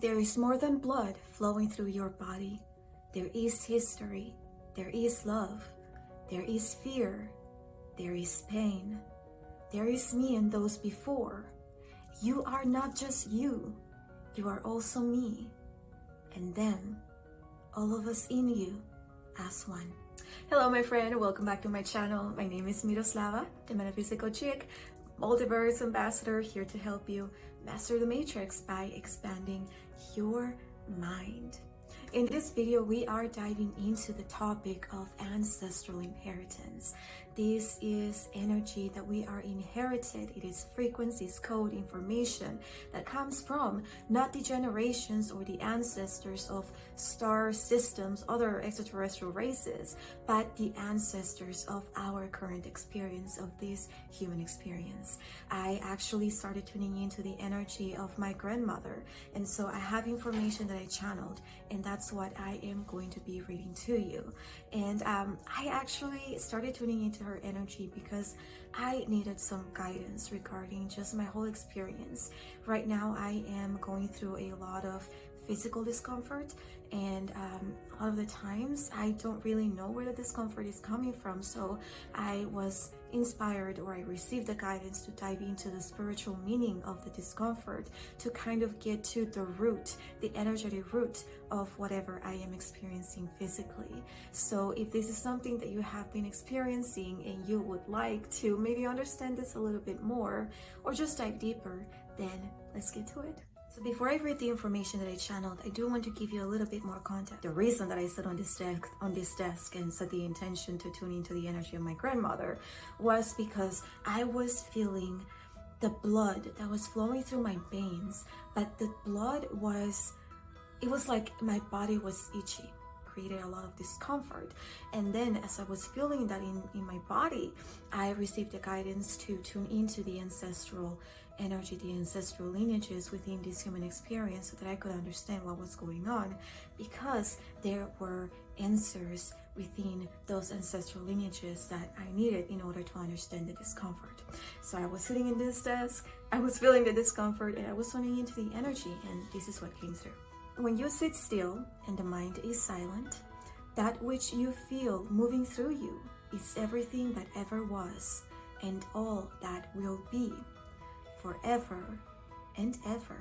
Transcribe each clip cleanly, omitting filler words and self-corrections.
There is more than blood flowing through your body. There is history. There is love. There is fear. There is pain. There is me and those before. You are not just you. You are also me. And them. All of us in you as one. Hello, my friend. Welcome back to my channel. My name is Miroslava, the metaphysical chick, multiverse ambassador, here to help you master the matrix by expanding your mind. In this video, we are diving into the topic of ancestral inheritance. This is energy that we are inherited. It is frequencies, code, information that comes from not the generations or the ancestors of star systems, other extraterrestrial races, but the ancestors of our current experience, of this human experience. I actually started tuning into the energy of my grandmother, and so I have information that I channeled, and that's what I am going to be reading to you. And I actually started tuning into her energy because I needed some guidance regarding just my whole experience. Right now I am going through a lot of physical discomfort, and a lot of the times I don't really know where the discomfort is coming from. So I was inspired, or I received the guidance to dive into the spiritual meaning of the discomfort, to kind of get to the root, the energetic root of whatever I am experiencing physically. So if this is something that you have been experiencing and you would like to maybe understand this a little bit more, or just dive deeper, then let's get to it. So before I read the information that I channeled, I do want to give you a little bit more context. The reason that I sat on this desk and set the intention to tune into the energy of my grandmother was because I was feeling the blood that was flowing through my veins, but the blood was, it was like my body was itchy, created a lot of discomfort. And then as I was feeling that in my body, I received the guidance to tune into the ancestral energy, the ancestral lineages within this human experience, so that I could understand what was going on, because there were answers within those ancestral lineages that I needed in order to understand the discomfort. So I was sitting in this desk, I was feeling the discomfort, and I was tuning into the energy, and this is what came through. When you sit still and the mind is silent, that which you feel moving through you is everything that ever was and all that will be, forever and ever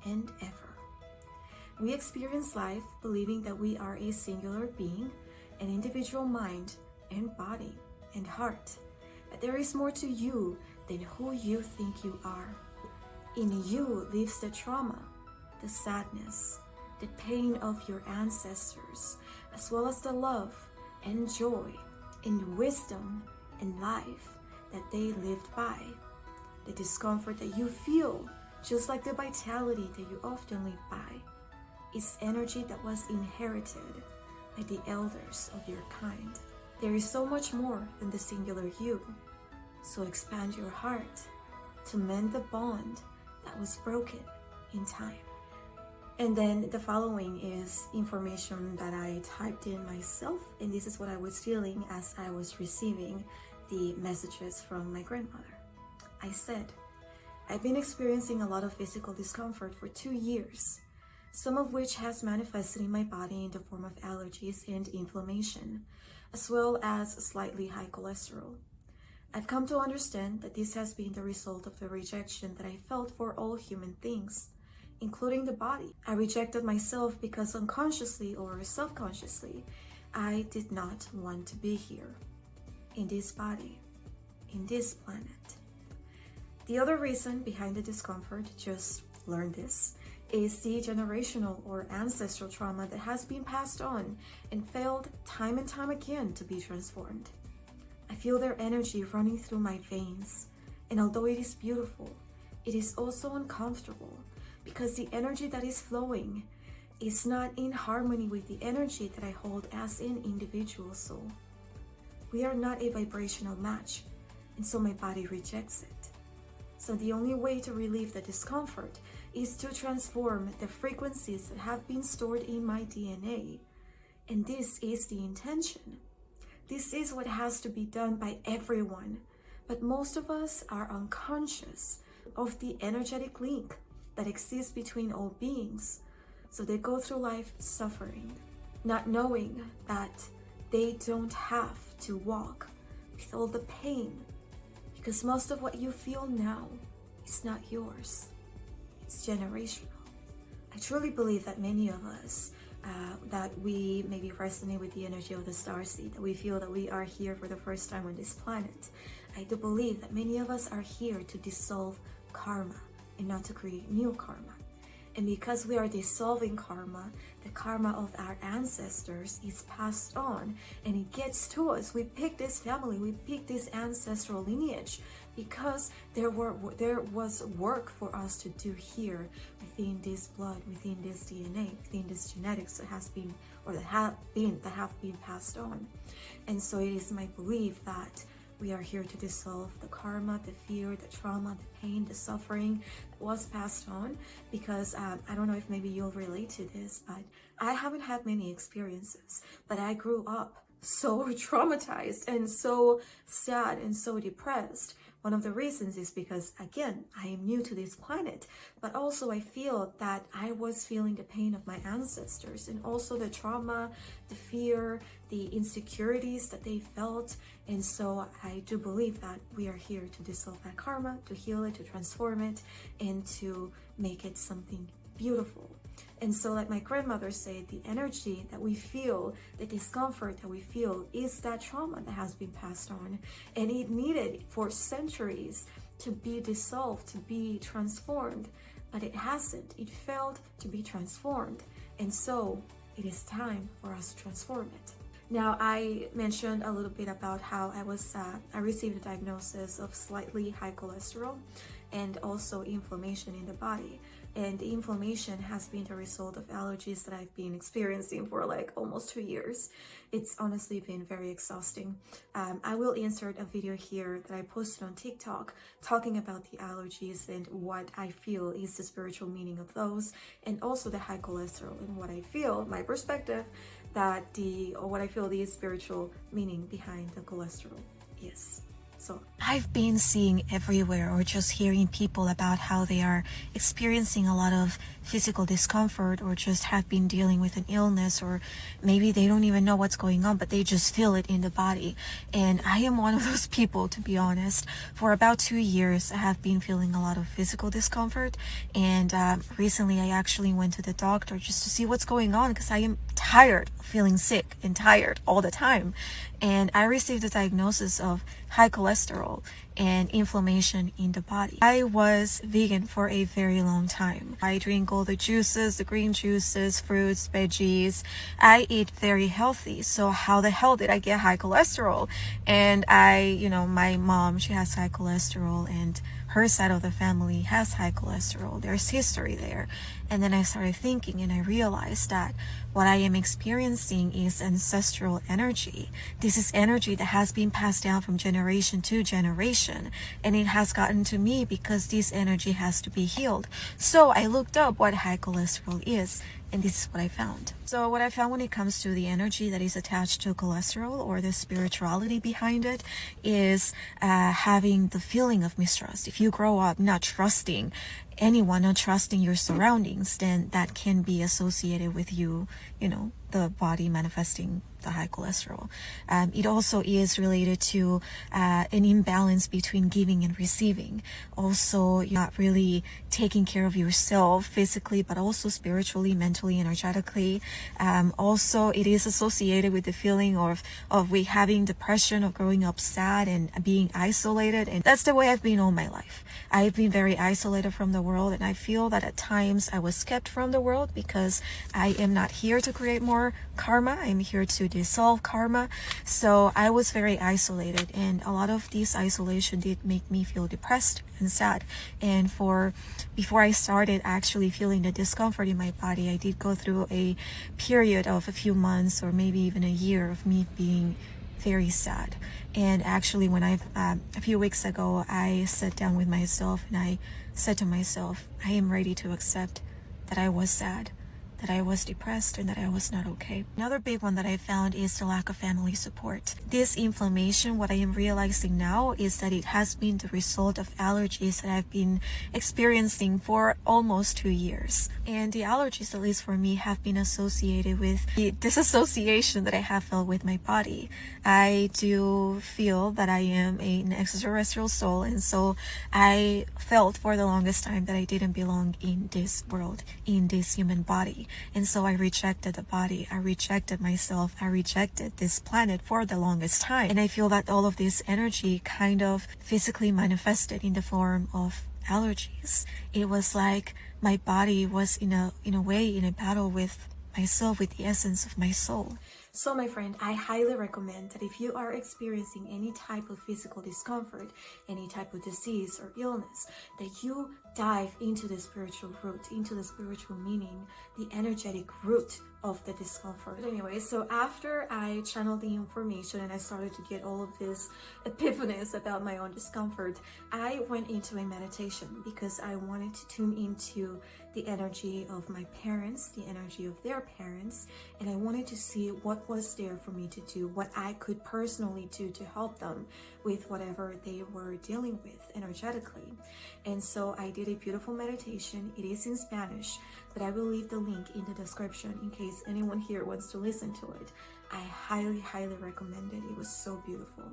and ever. We experience life believing that we are a singular being, an individual mind and body and heart, that there is more to you than who you think you are. In you lives the trauma, the sadness, the pain of your ancestors, as well as the love and joy and wisdom and life that they lived by. The discomfort that you feel, just like the vitality that you often live by, is energy that was inherited by the elders of your kind. There is so much more than the singular you, so expand your heart to mend the bond that was broken in time. And then the following is information that I typed in myself, and this is what I was feeling as I was receiving the messages from my grandmother. I said, I've been experiencing a lot of physical discomfort for 2 years, some of which has manifested in my body in the form of allergies and inflammation, as well as slightly high cholesterol. I've come to understand that this has been the result of the rejection that I felt for all human things, including the body. I rejected myself because unconsciously or subconsciously, I did not want to be here, in this body, in this planet. The other reason behind the discomfort, just learn this, is the generational or ancestral trauma that has been passed on and failed time and time again to be transformed. I feel their energy running through my veins, and although it is beautiful, it is also uncomfortable, because the energy that is flowing is not in harmony with the energy that I hold as an individual soul. We are not a vibrational match, and so my body rejects it. So the only way to relieve the discomfort is to transform the frequencies that have been stored in my DNA. And this is the intention. This is what has to be done by everyone. But most of us are unconscious of the energetic link that exists between all beings. So they go through life suffering, not knowing that they don't have to walk with all the pain, because most of what you feel now is not yours. It's generational. I truly believe that many of us, that we maybe resonate with the energy of the Starseed, that we feel that we are here for the first time on this planet. I do believe that many of us are here to dissolve karma and not to create new karma. And because we are dissolving karma, the karma of our ancestors is passed on and it gets to us. We pick this family, we pick this ancestral lineage because there was work for us to do here within this blood, within this DNA, within this genetics that has been, or that have been passed on. And so it is my belief that we are here to dissolve the karma, the fear, the trauma, the pain, the suffering that was passed on. Because I don't know if maybe you'll relate to this, but I haven't had many experiences. But I grew up so traumatized and so sad and so depressed. One of the reasons is because, again, I am new to this planet, but also I feel that I was feeling the pain of my ancestors and also the trauma, the fear, the insecurities that they felt. And so I do believe that we are here to dissolve that karma, to heal it, to transform it, and to make it something beautiful. And so, like my grandmother said, the energy that we feel, the discomfort that we feel, is that trauma that has been passed on. And it needed for centuries to be dissolved, to be transformed. But it hasn't. It failed to be transformed. And so, it is time for us to transform it. Now, I mentioned a little bit about how I received a diagnosis of slightly high cholesterol and also inflammation in the body. And the inflammation has been the result of allergies that I've been experiencing for like almost 2 years. It's honestly been very exhausting. I will insert a video here that I posted on TikTok talking about the allergies and what I feel is the spiritual meaning of those, and also the high cholesterol and what I feel, my perspective, what I feel the spiritual meaning behind the cholesterol is. So I've been seeing everywhere or just hearing people about how they are experiencing a lot of physical discomfort or just have been dealing with an illness, or maybe they don't even know what's going on, but they just feel it in the body. And I am one of those people, to be honest. For about 2 years, I have been feeling a lot of physical discomfort. And recently, I actually went to the doctor just to see what's going on because I am tired of feeling sick and tired all the time. And I received a diagnosis of high cholesterol and inflammation in the body. I was vegan for a very long time. I drink all the juices, the green juices, fruits, veggies. I eat very healthy. So how the hell did I get high cholesterol? And my mom, she has high cholesterol, and her side of the family has high cholesterol. There's history there. And then I started thinking and I realized that what I am experiencing is ancestral energy. This is energy that has been passed down from generation to generation. And it has gotten to me because this energy has to be healed. So I looked up what high cholesterol is. And this is what I found. So what I found when it comes to the energy that is attached to cholesterol, or the spirituality behind it, is having the feeling of mistrust. If you grow up not trusting anyone, not trusting your surroundings, then that can be associated with you, the body manifesting the high cholesterol. It also is related to an imbalance between giving and receiving. Also, you're not really taking care of yourself physically, but also spiritually, mentally, energetically. Also, it is associated with the feeling of we having depression, or growing up sad and being isolated. And that's the way I've been all my life. I've been very isolated from the world, and I feel that at times I was kept from the world because I am not here to create more karma. I'm here to dissolve karma. So I was very isolated, and a lot of this isolation did make me feel depressed and sad. And before I started actually feeling the discomfort in my body, I did go through a period of a few months or maybe even a year of me being very sad. And actually, when a few weeks ago, I sat down with myself and I said to myself, I am ready to accept that I was sad. that I was depressed and that I was not okay. Another big one that I found is the lack of family support. This inflammation, what I am realizing now is that it has been the result of allergies that I've been experiencing for almost 2 years. And the allergies, at least for me, have been associated with the disassociation that I have felt with my body. I do feel that I am an extraterrestrial soul, and so I felt for the longest time that I didn't belong in this world, in this human body. And so I rejected the body, I rejected myself, I rejected this planet for the longest time. And I feel that all of this energy kind of physically manifested in the form of allergies. It was like my body was in a way in a battle with myself, with the essence of my soul. So my friend, I highly recommend that if you are experiencing any type of physical discomfort, any type of disease or illness, that you dive into the spiritual root, into the spiritual meaning, the energetic root of the discomfort. Anyway, so after I channeled the information and I started to get all of this epiphanies about my own discomfort, I went into a meditation because I wanted to tune into the energy of my parents, the energy of their parents, and I wanted to see what was there for me to do, what I could personally do to help them with whatever they were dealing with energetically. And so I did a beautiful meditation. It is in Spanish, but I will leave the link in the description in case anyone here wants to listen to it. I highly, highly recommend it. It was so beautiful.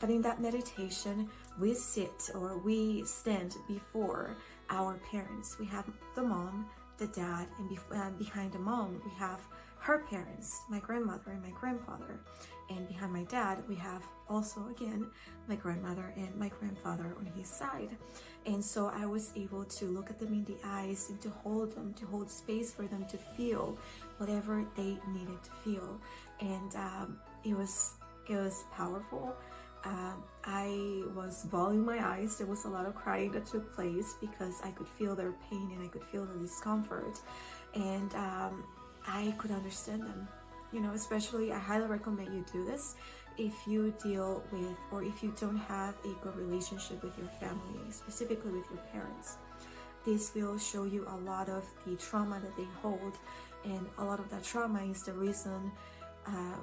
But in that meditation, we sit or we stand before our parents. We have the mom, the dad, and behind the mom, we have her parents, my grandmother and my grandfather. And behind my dad, we have also, again, my grandmother and my grandfather on his side. And so I was able to look at them in the eyes and to hold them, to hold space for them to feel whatever they needed to feel. And it was powerful. I was bawling my eyes. There was a lot of crying that took place because I could feel their pain and I could feel the discomfort. And I could understand them. You know, especially I highly recommend you do this if you deal with, or if you don't have a good relationship with your family, specifically with your parents. This will show you a lot of the trauma that they hold, and a lot of that trauma is the reason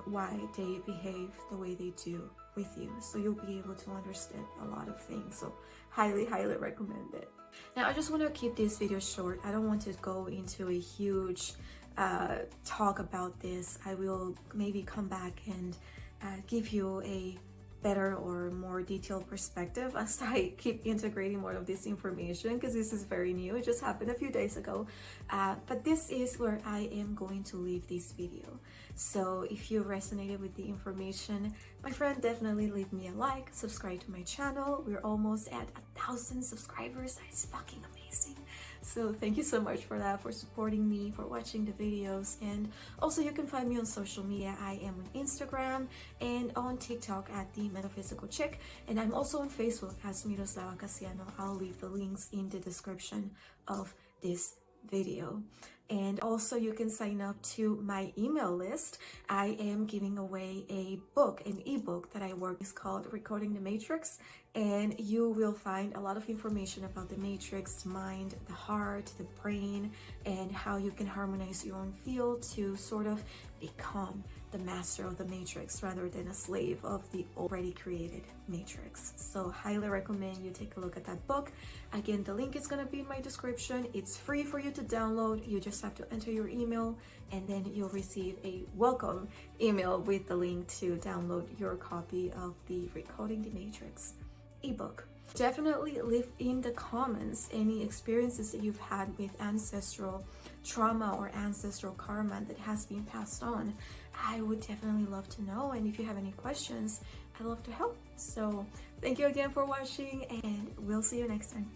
why they behave the way they do with you. So you'll be able to understand a lot of things. So highly, highly recommend it. Now I just want to keep this video short. I don't want to go into a huge talk about this. I will maybe come back and give you a better or more detailed perspective as I keep integrating more of this information, because this is very new. It just happened a few days ago, but this is where I am going to leave this video. So if you resonated with the information, my friend, definitely leave me a like, subscribe to my channel. We're almost at 1,000 subscribers. That's fucking amazing. So thank you so much for that, for supporting me, for watching the videos. And also you can find me on social media. I am on Instagram and on TikTok at The Metaphysical Chick. And I'm also on Facebook as Miroslava Casiano. I'll leave the links in the description of this video. And also you can sign up to my email list. I am giving away a book, an ebook that I work. It's called Recoding the Matrix, and you will find a lot of information about the matrix, the mind, the heart, the brain, and how you can harmonize your own field to sort of become the master of the matrix rather than a slave of the already created matrix. So highly recommend you take a look at that book. Again, the link is going to be in my description. It's free for you to download. You just have to enter your email, and then you'll receive a welcome email with the link to download your copy of the Recoding the Matrix ebook. Definitely leave in the comments any experiences that you've had with ancestral trauma or ancestral karma that has been passed on. I would definitely love to know, and if you have any questions, I'd love to help. So thank you again for watching, and we'll see you next time.